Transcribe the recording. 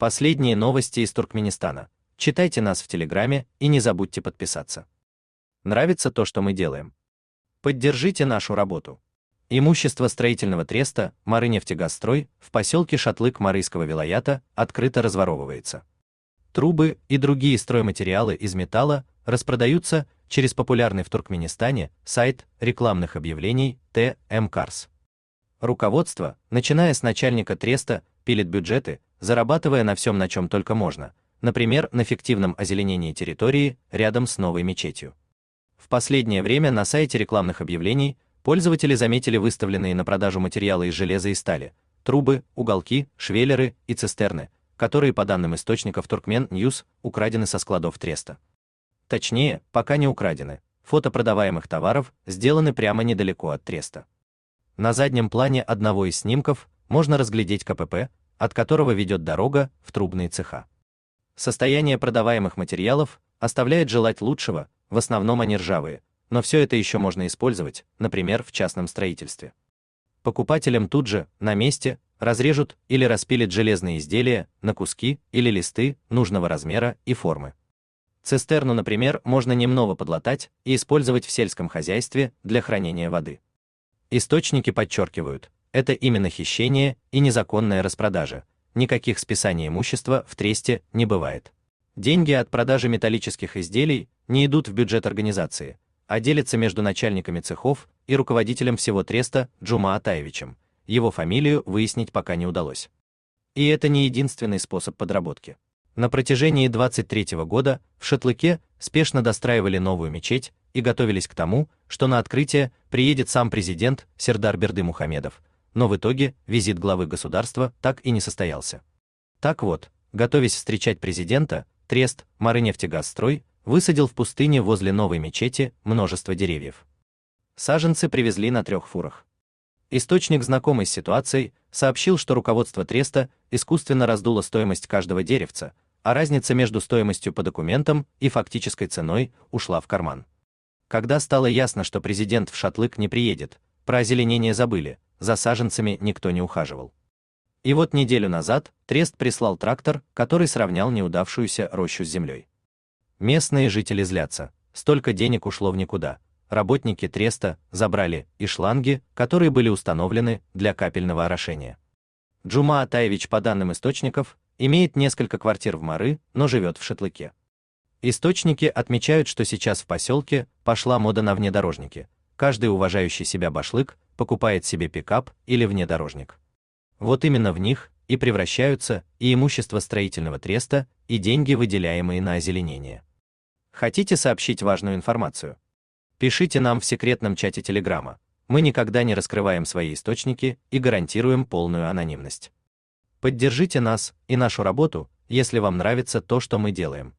Последние новости из Туркменистана. Читайте нас в Телеграме и не забудьте подписаться. Нравится то, что мы делаем? Поддержите нашу работу. Имущество строительного треста «Марынефтегазстрой» в поселке Шатлык Марийского вилаята открыто разворовывается. Трубы и другие стройматериалы из металла распродаются через популярный в Туркменистане сайт рекламных объявлений ТМ-Карс. Руководство, начиная с начальника треста, пилит бюджеты, зарабатывая на всем, на чем только можно, например, на фиктивном озеленении территории рядом с новой мечетью. В последнее время на сайте рекламных объявлений пользователи заметили выставленные на продажу материалы из железа и стали, трубы, уголки, швеллеры и цистерны, которые, по данным источников Turkmen News, украдены со складов треста. Точнее, пока не украдены. Фото продаваемых товаров сделаны прямо недалеко от треста. На заднем плане одного из снимков можно разглядеть КПП, от которого ведет дорога в трубные цеха. Состояние продаваемых материалов оставляет желать лучшего, в основном они ржавые, но все это еще можно использовать, например, в частном строительстве. Покупателям тут же, на месте, разрежут или распилят железные изделия на куски или листы нужного размера и формы. Цистерну, например, можно немного подлатать и использовать в сельском хозяйстве для хранения воды. Источники подчеркивают, это именно хищение и незаконная распродажа. Никаких списаний имущества в тресте не бывает. Деньги от продажи металлических изделий не идут в бюджет организации, а делятся между начальниками цехов и руководителем всего треста Джума Атаевичем. Его фамилию выяснить пока не удалось. И это не единственный способ подработки. На протяжении 23 года в Шатлыке спешно достраивали новую мечеть и готовились к тому, что на открытие приедет сам президент Сердар Бердымухамедов, но в итоге визит главы государства так и не состоялся. Так вот, готовясь встречать президента, трест «Марынефтегазстрой» высадил в пустыне возле новой мечети множество деревьев. Саженцы привезли на 3 фурах. Источник, знакомый с ситуацией, сообщил, что руководство треста искусственно раздуло стоимость каждого деревца, а разница между стоимостью по документам и фактической ценой ушла в карман. Когда стало ясно, что президент в Шатлык не приедет, про озеленение забыли, за саженцами никто не ухаживал. И вот неделю назад трест прислал трактор, который сравнял неудавшуюся рощу с землей. Местные жители злятся, столько денег ушло в никуда. Работники треста забрали и шланги, которые были установлены для капельного орошения. Джума Атаевич, по данным источников, имеет несколько квартир в Мары, но живет в Шатлыке. Источники отмечают, что сейчас в поселке пошла мода на внедорожники. Каждый уважающий себя башлык покупает себе пикап или внедорожник. Вот именно в них и превращаются и имущество строительного треста, и деньги, выделяемые на озеленение. Хотите сообщить важную информацию? Пишите нам в секретном чате Телеграма. Мы никогда не раскрываем свои источники и гарантируем полную анонимность. Поддержите нас и нашу работу, если вам нравится то, что мы делаем.